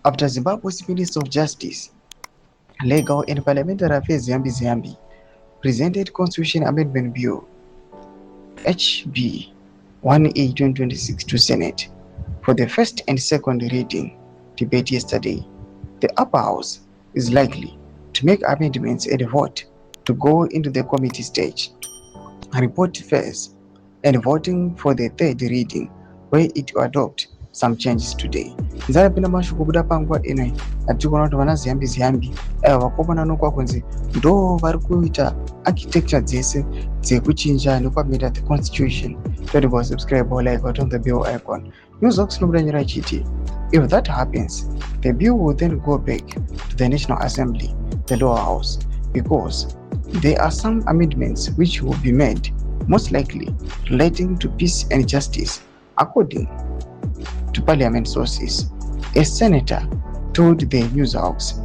After Zimbabwe's Minister of Justice, Legal and Parliamentary Affairs Ziyambi presented Constitution Amendment Bill HB 1A-2026 to Senate for the first and second reading debate yesterday, the upper house is likely to make amendments and vote to go into the committee stage, report first, and voting for the third reading, where it will adopt some changes today. Nzarapinda mashuku kuda panguva ino atikuona kuti vana ziyambi vakomana nokwakunzi ndo vari kuita architecture dzese dzekuchinja nekuamenda the constitution. Don't forget to subscribe or like or turn the bell icon. News Oxnobra Chiti. If that happens, the bill will then go back to the National Assembly, the lower house, because there are some amendments which will be made, most likely relating to peace and justice, according to parliament sources. A senator told the news house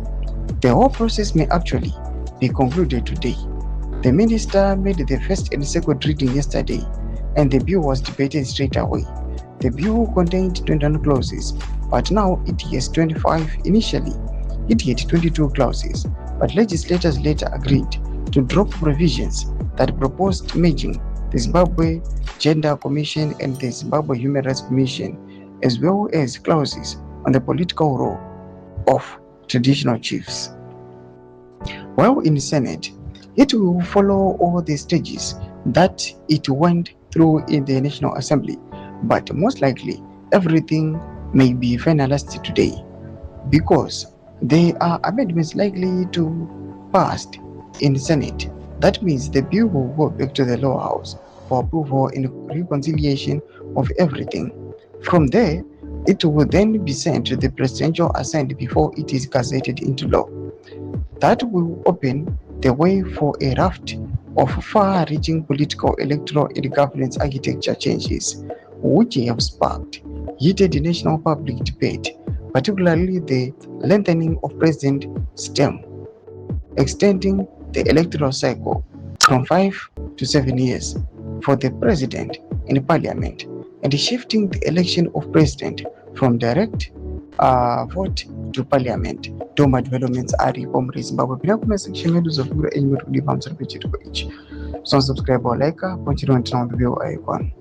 the whole process may actually be concluded today. The minister made the first and second reading yesterday, and the bill was debated straight away. The bill contained 21 clauses, but now it has 25. Initially, it had 22 clauses, but legislators later agreed to drop provisions that proposed merging the Zimbabwe Gender Commission and the Zimbabwe Human Rights Commission, as well as clauses on the political role of traditional chiefs. While in the Senate, it will follow all the stages that it went through in the National Assembly, but most likely everything may be finalized today because there are amendments likely to pass in the Senate. That means the bill will go back to the lower house for approval and reconciliation of everything. From there, it will then be sent to the presidential assent before it is gazetted into law. That will open the way for a raft of far-reaching political, electoral, and governance architecture changes, which have sparked heated national public debate, particularly the lengthening of president's term, extending the electoral cycle from 5 to 7 years for the president and parliament, and shifting the election of president from direct vote to parliament. Doma developments are in Zimbabwe. Pinakuma section medu zofura enyu kuti pamusoro pechitiko ichi. So subscribe or like, punch it on the bell icon.